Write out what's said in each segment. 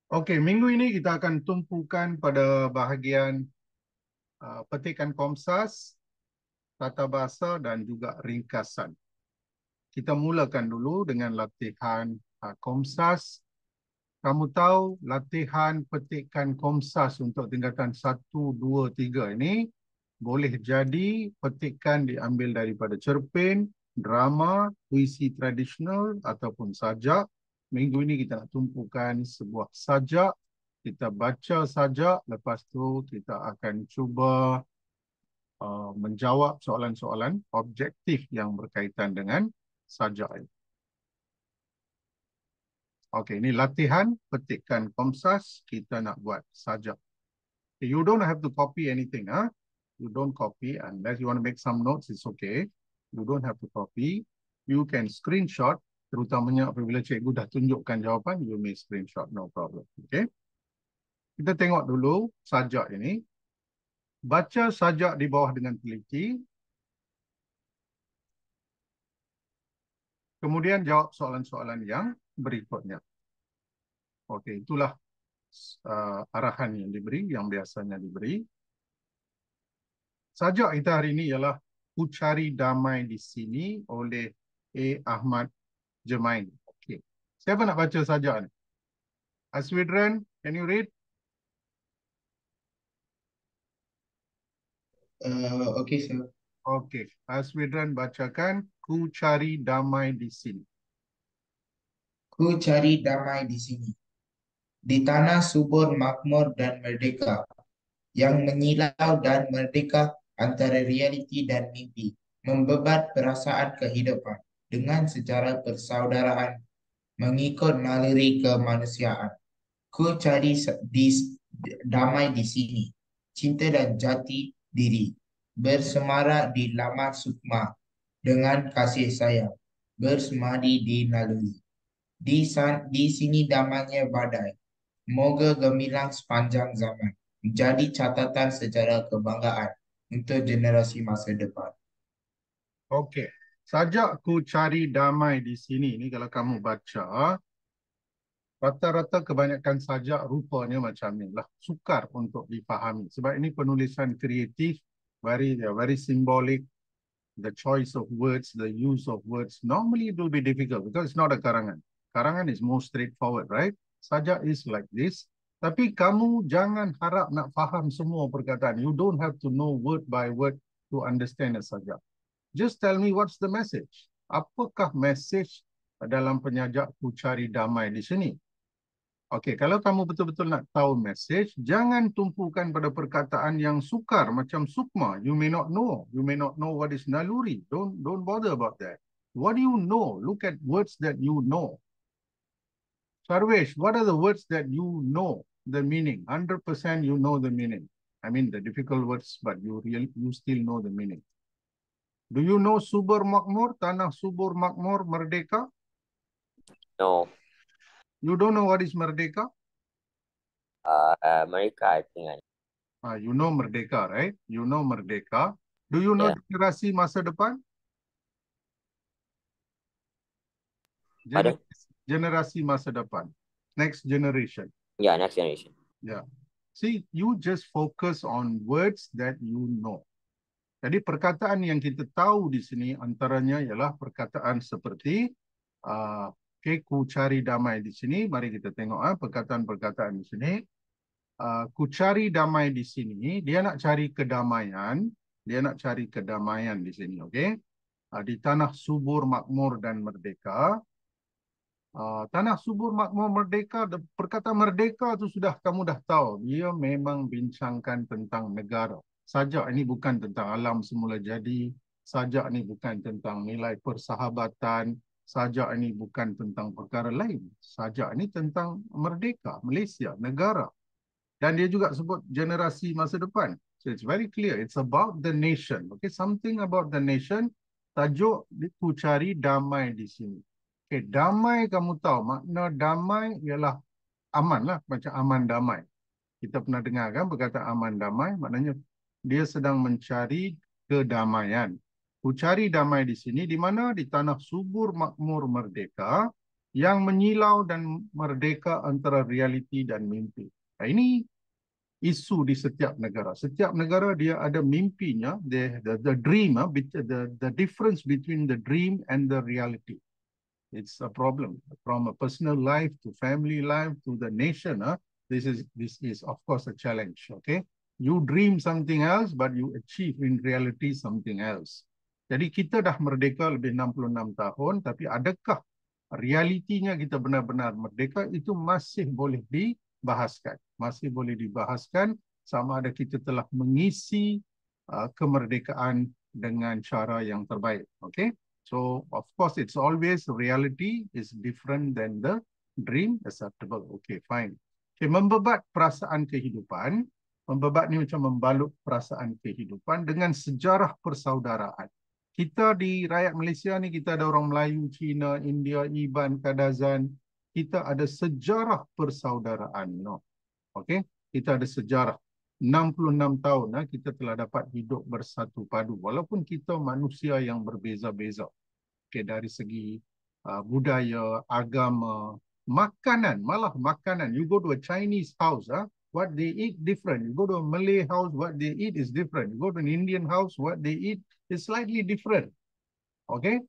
Okey, minggu ini kita akan tumpukan pada bahagian petikan Komsas, tata bahasa dan juga ringkasan. Kita mulakan dulu dengan latihan Komsas. Kamu tahu latihan petikan Komsas untuk tingkatan 1, 2, 3 ini boleh jadi petikan diambil daripada cerpen, drama, puisi tradisional ataupun sajak. Minggu ini kita nak tumpukan sebuah sajak. Kita baca sajak, lepas tu kita akan cuba menjawab soalan-soalan objektif yang berkaitan dengan sajak ini. Okey, ini latihan petikan Komsas. Kita nak buat sajak. Okay, you don't have to copy anything. You don't copy unless you want to make some notes, it's okay. You don't have to copy. You can screenshot, terutamanya apabila cikgu dah tunjukkan jawapan, you may screenshot, no problem. Okay. Kita tengok dulu sajak ini. Baca sajak di bawah dengan teliti. Kemudian jawab soalan-soalan yang berikutnya. Okey, itulah arahan yang diberi, yang biasanya diberi. Sajak kita hari ini ialah Ku Cari Damai di Sini oleh A. Ahmad Jemaini. Okey. Siapa nak baca sajak ni? Aswidran, can you read? Okay, sir. Okey. Aswidran bacakan Ku Cari Damai di Sini. Ku cari damai di sini, di tanah subur, makmur, dan merdeka, yang menyilau dan merdeka antara realiti dan mimpi, membebat perasaan kehidupan dengan secara persaudaraan, mengikut naluri kemanusiaan. Ku cari damai di sini, cinta dan jati diri, bersemara di lamat sukma, dengan kasih sayang, bersemadi di naluri. Di sini damainya badai, moga gemilang sepanjang zaman, menjadi catatan sejarah kebanggaan untuk generasi masa depan. Okey. Sajak Ku Cari Damai di Sini ni kalau kamu baca, rata-rata kebanyakan sajak rupanya macam ni lah. Sukar untuk dipahami. Sebab ini penulisan kreatif, very symbolic. The choice of words, the use of words, normally it will be difficult because it's not a karangan. Karangan is more straightforward, right? Sajak is like this. Tapi kamu jangan harap nak faham semua perkataan. You don't have to know word by word to understand a sajak. Just tell me what's the message. Apakah message dalam penyajak Ku Cari Damai di sini? Okey, kalau kamu betul-betul nak tahu message, jangan tumpukan pada perkataan yang sukar macam sukma. You may not know. You may not know what is naluri. Don't bother about that. What do you know? Look at words that you know. Sarvesh, what are the words that you know the meaning? 100% you know the meaning. I mean the difficult words, but you still know the meaning. Do you know subur makmur, tanah subur makmur, merdeka? No, You don't know what is merdeka? America, I think. You know merdeka, right? You know merdeka. Do you know Yeah. generasi masa depan? Pardon? Generasi masa depan. Next generation. Yeah, next generation. Yeah. See, you just focus on words that you know. Jadi perkataan yang kita tahu di sini antaranya ialah perkataan seperti okay, ku cari damai di sini. Mari kita tengok perkataan-perkataan di sini. Ku cari damai di sini. Dia nak cari kedamaian. Dia nak cari kedamaian di sini, okey? Di tanah subur, makmur dan merdeka. Tanah subur, makmur, merdeka. Perkataan merdeka tu sudah kamu dah tahu. Dia memang bincangkan tentang negara. Sajak ini bukan tentang alam semula jadi. Sajak ini bukan tentang nilai persahabatan. Sajak ini bukan tentang perkara lain. Sajak ini tentang merdeka, Malaysia, negara. Dan dia juga sebut generasi masa depan. So it's very clear. It's about the nation. Okay, something about the nation. Tajuk Ku Cari Damai di sini. Okay, damai kamu tahu. Makna damai ialah aman lah. Macam aman damai. Kita pernah dengar kan perkataan aman damai. Maknanya dia sedang mencari kedamaian. Ku cari damai di sini. Di mana? Di tanah subur, makmur, merdeka. yang menyilau dan merdeka antara realiti dan mimpi. Nah, ini isu di setiap negara. Setiap negara dia ada mimpinya, the dream, the difference between the dream and the reality. It's a problem from a personal life to family life to the nation. This is of course a challenge. Okay, you dream something else, but you achieve in reality something else. Jadi kita dah merdeka lebih 66 tahun, tapi adakah realitinya kita benar-benar merdeka? Itu masih boleh dibahaskan. Masih boleh dibahaskan sama ada kita telah mengisi kemerdekaan dengan cara yang terbaik. Okay. So, of course, it's always reality is different than the dream. Acceptable. Okay, fine. Okay, membebat perasaan kehidupan. Membebat ni macam membalut perasaan kehidupan dengan sejarah persaudaraan. Kita di rakyat Malaysia ni, kita ada orang Melayu, Cina, India, Iban, Kadazan. Kita ada sejarah persaudaraan. No. Okay, kita ada sejarah. 66 tahun kita telah dapat hidup bersatu padu walaupun kita manusia yang berbeza-beza. Okay, dari segi budaya, agama, makanan, malah makanan. You go to a Chinese house, what they eat different. You go to a Malay house, what they eat is different. You go to an Indian house, what they eat is slightly different. Okay,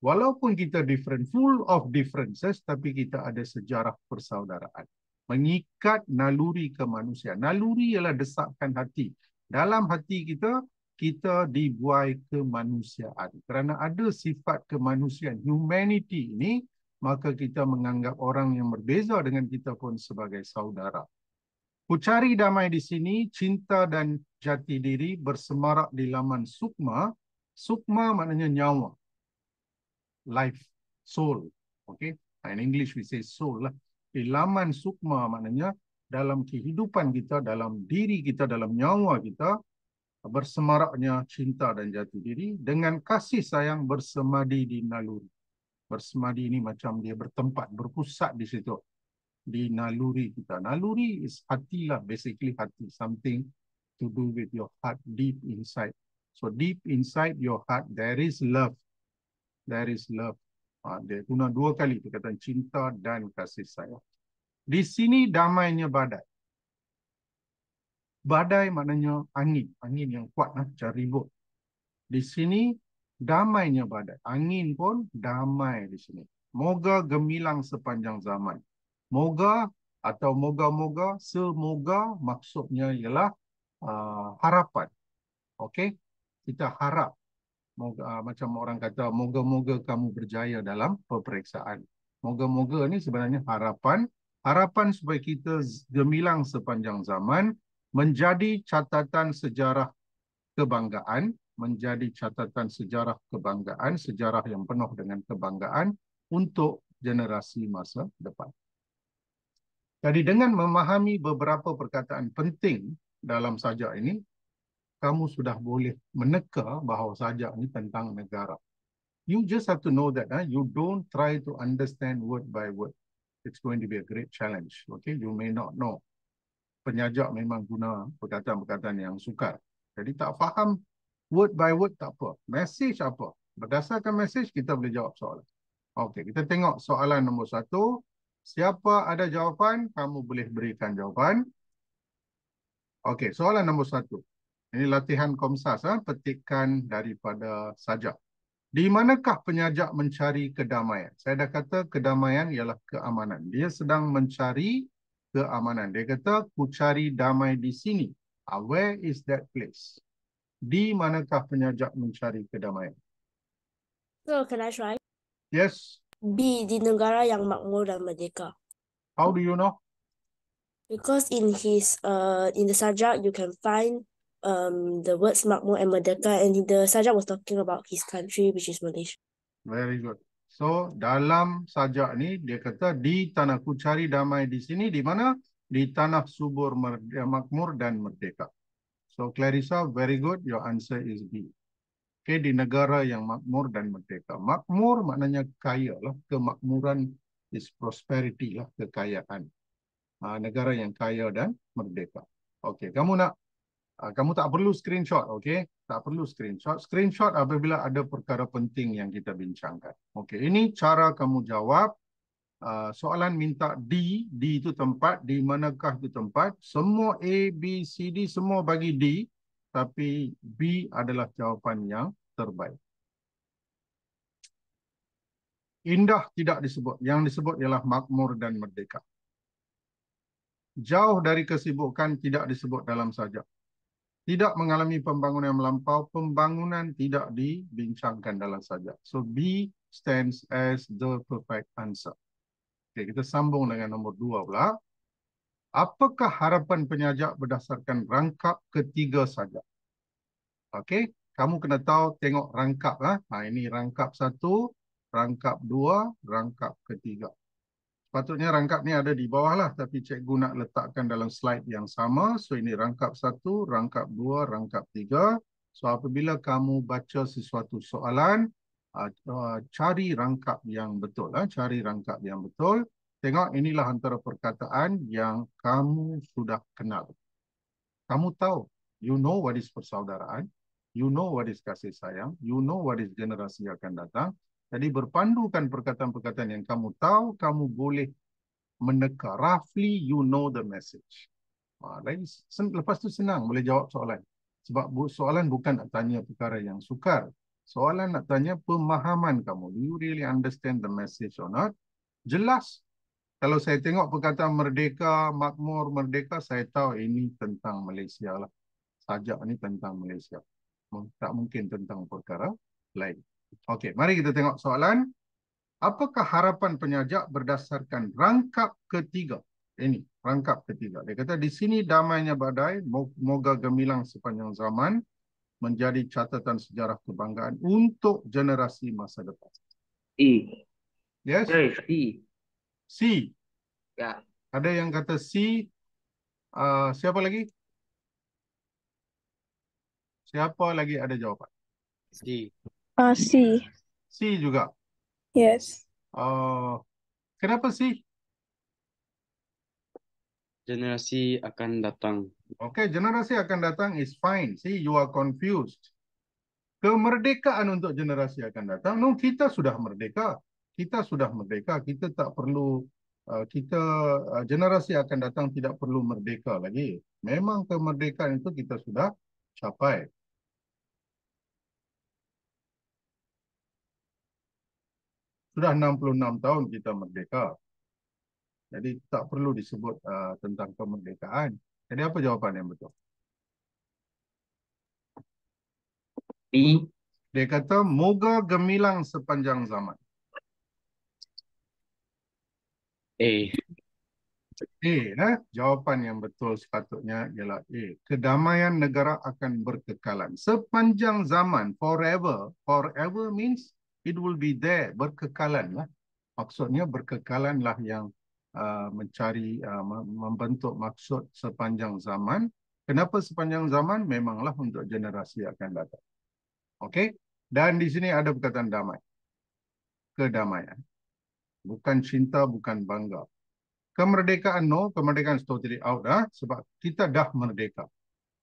walaupun kita different, full of differences, tapi kita ada sejarah persaudaraan. Mengikat naluri kemanusiaan. Naluri ialah desakan hati. Dalam hati kita, kita dibuai kemanusiaan. Kerana ada sifat kemanusiaan, humanity ini, maka kita menganggap orang yang berbeza dengan kita pun sebagai saudara. Ku cari damai di sini, cinta dan jati diri bersemarak di laman sukma. Sukma maknanya nyawa. Life, soul. Okay? In English we say soul lah. Di laman sukma maknanya dalam kehidupan kita, dalam diri kita, dalam nyawa kita, bersemaraknya cinta dan jati diri dengan kasih sayang bersemadi di naluri. Bersemadi ini macam dia bertempat, berpusat di situ. Di naluri kita. Naluri is hati lah, basically hati. Something to do with your heart deep inside. So deep inside your heart there is love. There is love. Dia guna dua kali perkataan cinta dan kasih sayang. Di sini damainya badai. Badai maknanya angin. Angin yang kuat, macam ribut. Di sini damainya badai. Angin pun damai di sini. Moga gemilang sepanjang zaman. Moga atau moga-moga, semoga maksudnya ialah harapan. Okey? Kita harap. Moga, macam orang kata, moga-moga kamu berjaya dalam peperiksaan. Moga-moga ni sebenarnya harapan. Harapan supaya kita gemilang sepanjang zaman, menjadi catatan sejarah kebanggaan, menjadi catatan sejarah kebanggaan, sejarah yang penuh dengan kebanggaan untuk generasi masa depan. Jadi dengan memahami beberapa perkataan penting dalam sajak ini, kamu sudah boleh meneka bahawa sajak ini tentang negara. You just have to know that you don't try to understand word by word. It's going to be a great challenge. Okay, you may not know. Penyajak memang guna perkataan-perkataan yang sukar. Jadi tak faham word by word tak apa. Message apa? Berdasarkan message kita boleh jawab soalan. Okay, kita tengok soalan nombor 1. Siapa ada jawapan? Kamu boleh berikan jawapan. Okay, soalan nombor 1. Ini latihan Komsas, petikan daripada sajak. Di manakah penyajak mencari kedamaian? Saya dah kata kedamaian ialah keamanan. Dia sedang mencari keamanan. Dia kata, ku cari damai di sini. Where is that place? Di manakah penyajak mencari kedamaian? So, can I try? Yes. B, di negara yang makmur dan merdeka. How do you know? Because in the sajak you can find the words makmur and merdeka, and the sajak was talking about his country, which is Malaysia. Very good. So dalam sajak ni dia kata di tanah, ku cari damai di sini, di mana? Di tanah subur, makmur dan merdeka. So Clarissa, very good. Your answer is B. Okay, di negara yang makmur dan merdeka. Makmur maknanya kaya lah. Kemakmuran is prosperity lah, kekayaan. Negara yang kaya dan merdeka. Okay, kamu tak perlu screenshot, okay? Tak perlu screenshot. Screenshot apabila ada perkara penting yang kita bincangkan. Okay, ini cara kamu jawab soalan minta D itu tempat, di manakah itu tempat. Semua A, B, C, D semua bagi D, tapi B adalah jawapan yang terbaik. Indah tidak disebut, yang disebut ialah makmur dan merdeka. Jauh dari kesibukan tidak disebut dalam sajak. Tidak mengalami pembangunan yang melampau, pembangunan tidak dibincangkan dalam sajak. So B stands as the perfect answer. Okay, kita sambung dengan nombor 2 pula. Apakah harapan penyajak berdasarkan rangkap ketiga sajak? Okey, kamu kena tahu tengok rangkap lah. Ini rangkap 1, rangkap 2, rangkap ketiga. Patutnya rangkap ni ada di bawah lah, tapi cikgu nak letakkan dalam slide yang sama. So ini rangkap 1, rangkap 2, rangkap 3. So apabila kamu baca sesuatu soalan, cari rangkap yang betul. Cari rangkap yang betul. Tengok inilah antara perkataan yang kamu sudah kenal. Kamu tahu, you know what is persaudaraan, you know what is kasih sayang, you know what is generasi akan datang. Jadi berpandukan perkataan-perkataan yang kamu tahu, kamu boleh meneka. Roughly you know the message. Lepas tu senang boleh jawab soalan. Sebab soalan bukan nak tanya perkara yang sukar. Soalan nak tanya pemahaman kamu. Do you really understand the message or not? Jelas. Kalau saya tengok perkataan merdeka, makmur, merdeka, saya tahu ini tentang Malaysia lah. Sajak ni tentang Malaysia. Tak mungkin tentang perkara lain. Okey, mari kita tengok soalan. Apakah harapan penyajak berdasarkan rangkap ketiga? Ini, rangkap ketiga. Dia kata, di sini damainya badai, moga gemilang sepanjang zaman, menjadi catatan sejarah kebanggaan untuk generasi masa depan. E. Yes? Yes, E. C. Ya. Ada yang kata C. Siapa lagi? Siapa lagi ada jawapan? C. C. C juga. Yes. Kenapa C? Generasi akan datang. Okay, generasi akan datang is fine. See, you are confused. Kemerdekaan untuk generasi akan datang. No, kita sudah merdeka. Kita sudah merdeka. Kita tak perlu, generasi akan datang tidak perlu merdeka lagi. Memang kemerdekaan itu kita sudah capai. Sudah 66 tahun kita merdeka. Jadi tak perlu disebut tentang kemerdekaan. Jadi apa jawapan yang betul? B. Dia kata moga gemilang sepanjang zaman. A. Jawapan yang betul sepatutnya ialah A. Kedamaian negara akan berkekalan sepanjang zaman, forever. Forever means it will be there, berkekalan lah. Maksudnya berkekalan lah yang membentuk maksud sepanjang zaman. Kenapa sepanjang zaman? Memanglah untuk generasi akan datang. Okey? Dan di sini ada perkataan damai. Kedamaian. Bukan cinta, bukan bangga. Kemerdekaan, no. Kemerdekaan is totally out. Sebab kita dah merdeka.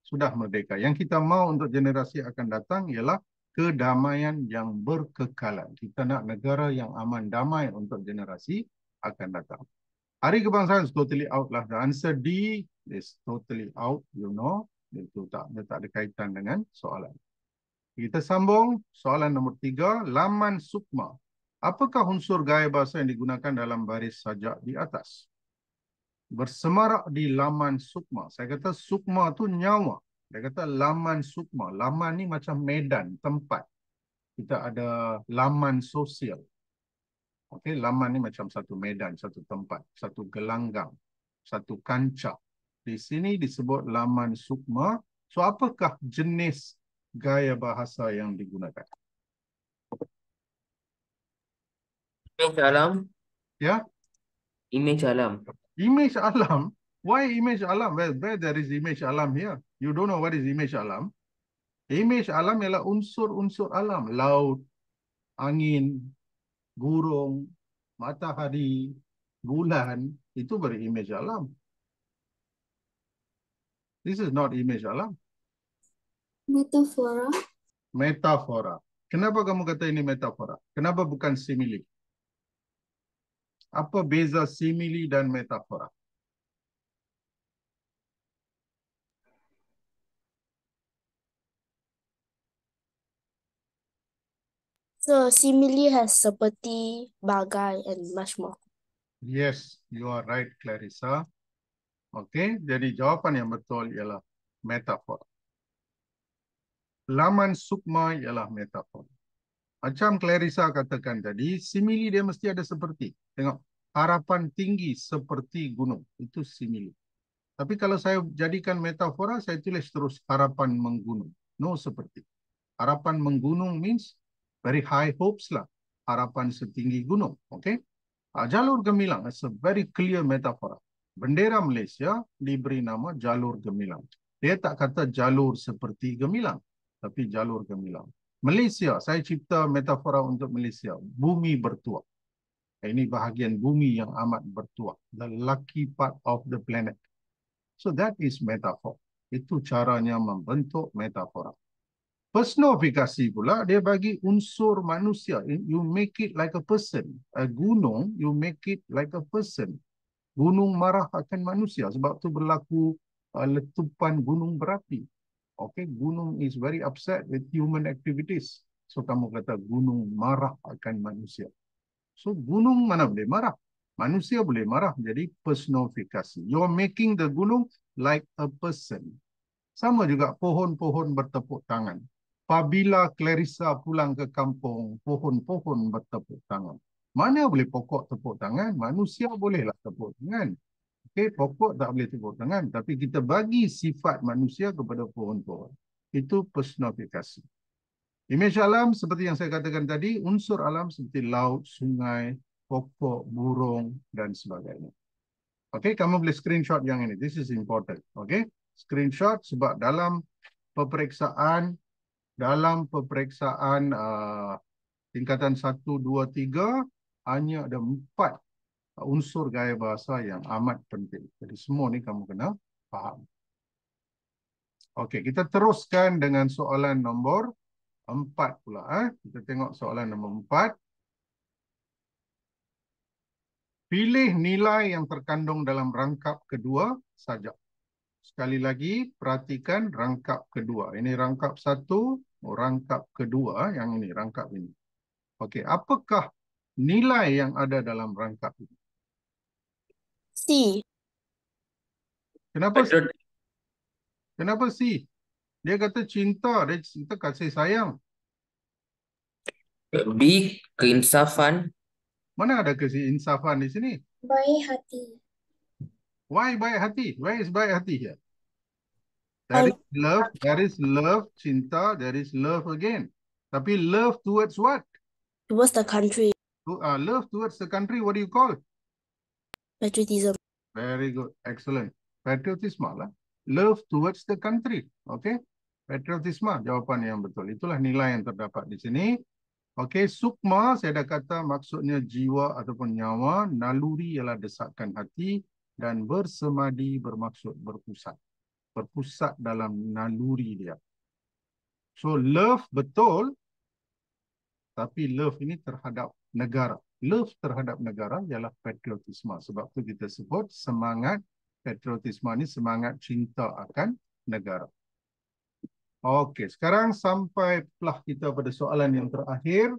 Sudah merdeka. Yang kita mahu untuk generasi akan datang ialah kedamaian yang berkekalan. Kita nak negara yang aman damai untuk generasi akan datang. Hari Kebangsaan is totally out lah. The answer D is totally out, you know. Itu dia tak ada kaitan dengan soalan. Kita sambung soalan nombor 3, laman sukma. Apakah unsur gaya bahasa yang digunakan dalam baris sajak di atas? Bersemarak di laman sukma. Saya kata sukma tu nyawa. Dia kata laman sukma. Laman ni macam medan, tempat. Kita ada laman sosial. Okey, laman ni macam satu medan, satu tempat, satu gelanggang, satu kancah. Di sini disebut laman sukma. So apakah jenis gaya bahasa yang digunakan? Image alam. Ya? Image alam. Image alam? Why image alam? Well, where there is image alam here? You don't know what is image alam? Image alam ialah unsur-unsur alam. Laut, angin, burung, matahari, bulan. Itu berimage alam. This is not image alam. Metafora. Metafora. Kenapa kamu kata ini metafora? Kenapa bukan simile? Apa beza simili dan metafora? So simile has seperti, bagai, and much more. Yes, you are right, Clarissa. Okey, jadi jawapan yang betul ialah metafora. Laman sukma ialah metafora. Macam Clarissa katakan tadi, simili dia mesti ada seperti. Tengok, harapan tinggi seperti gunung. Itu simili. Tapi kalau saya jadikan metafora, saya tulis terus harapan menggunung. No seperti. Harapan menggunung means very high hopes lah. Harapan setinggi gunung. Okay? Jalur gemilang is a very clear metaphor. Bendera Malaysia diberi nama jalur gemilang. Dia tak kata jalur seperti gemilang, tapi jalur gemilang. Malaysia, saya cipta metafora untuk Malaysia. Bumi bertuah. Ini bahagian bumi yang amat bertuah. The lucky part of the planet. So that is metaphor. Itu caranya membentuk metafora. Personifikasi pula dia bagi unsur manusia. You make it like a person. A gunung, you make it like a person. Gunung marah akan manusia sebab tu berlaku letupan gunung berapi. Okay, gunung is very upset with human activities. So kamu kata gunung marah akan manusia. So gunung mana boleh marah? Manusia boleh marah. Jadi personifikasi. You're making the gunung like a person. Sama juga pohon-pohon bertepuk tangan. Apabila Clarissa pulang ke kampung, pohon-pohon bertepuk tangan. Mana boleh pokok tepuk tangan? Manusia bolehlah tepuk tangan. Okey, pokok tak boleh tepuk tangan. Tapi kita bagi sifat manusia kepada pohon-pohon. Itu personifikasi. Imej alam seperti yang saya katakan tadi, unsur alam seperti laut, sungai, pokok, burung dan sebagainya. Okey, kamu boleh screenshot yang ini. This is important. Okey, screenshot sebab dalam peperiksaan tingkatan 1, 2, 3 hanya ada 4 unsur gaya bahasa yang amat penting. Jadi semua ni kamu kena faham. Okey, kita teruskan dengan soalan nombor 4 pula. Kita tengok soalan nombor 4. Pilih nilai yang terkandung dalam rangkap kedua saja. Sekali lagi, perhatikan rangkap kedua. Ini rangkap 1, rangkap kedua, yang ini, rangkap ini. Okey, apakah nilai yang ada dalam rangkap ini? C. Kenapa C? Kenapa C? Dia kata cinta, dia kata kasih sayang. B. Keinsafan. Mana ada keinsafan di sini? Baik hati. Why baik hati? Where is baik hati here? There is love, cinta, there is love again. Tapi love towards what? Towards the country. Love towards the country, what do you call? Patriotism. Very good, excellent. Patriotisme lah. Love towards the country, okay? Patriotisme, jawapan yang betul. Itulah nilai yang terdapat di sini. Okey, sukma, saya dah kata maksudnya jiwa ataupun nyawa. Naluri ialah desakan hati. Dan bersemadi bermaksud berpusat. Berpusat dalam naluri dia. So, love betul. Tapi love ini terhadap negara. Love terhadap negara ialah patriotisme. Sebab tu kita sebut semangat patriotisme ini semangat cinta akan negara. Okey, sekarang sampailah kita pada soalan yang terakhir.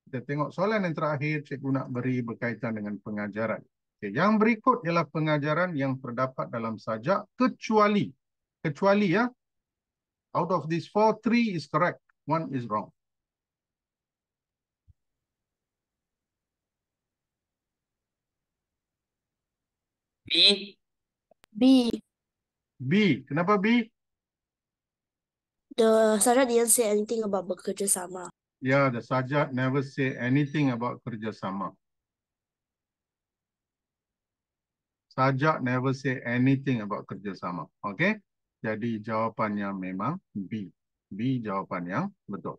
Kita tengok soalan yang terakhir, cikgu nak beri berkaitan dengan pengajaran. Okay, yang berikut ialah pengajaran yang terdapat dalam sajak kecuali. Kecuali ya. Out of these 4, 3 is correct. 1 is wrong. B. B. B. Kenapa B? The sajak didn't say anything about bekerjasama. Yeah, the sajak never say anything about kerjasama. Sajak never say anything about kerjasama. Okay? Jadi jawapannya memang B. B jawapan yang betul.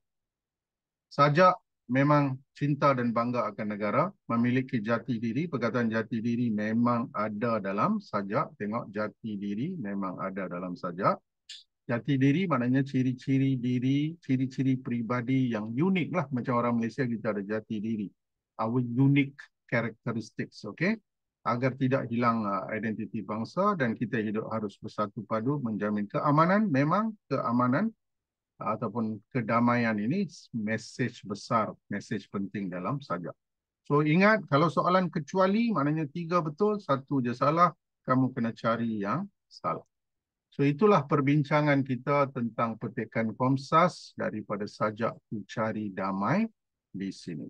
Sajak memang cinta dan bangga akan negara, memiliki jati diri. Perkataan jati diri memang ada dalam sajak. Tengok, jati diri memang ada dalam sajak. Jati diri maknanya ciri-ciri diri, ciri-ciri peribadi yang unik lah. Macam orang Malaysia kita ada jati diri. Our unique characteristics, okay? Agar tidak hilang identiti bangsa dan kita hidup harus bersatu padu menjamin keamanan. Memang keamanan ataupun kedamaian ini mesej besar, mesej penting dalam sajak. So ingat, kalau soalan kecuali maknanya 3 betul, 1 je salah, kamu kena cari yang salah. So itulah perbincangan kita tentang petikan Komsas daripada sajak Ku Cari Damai di sini.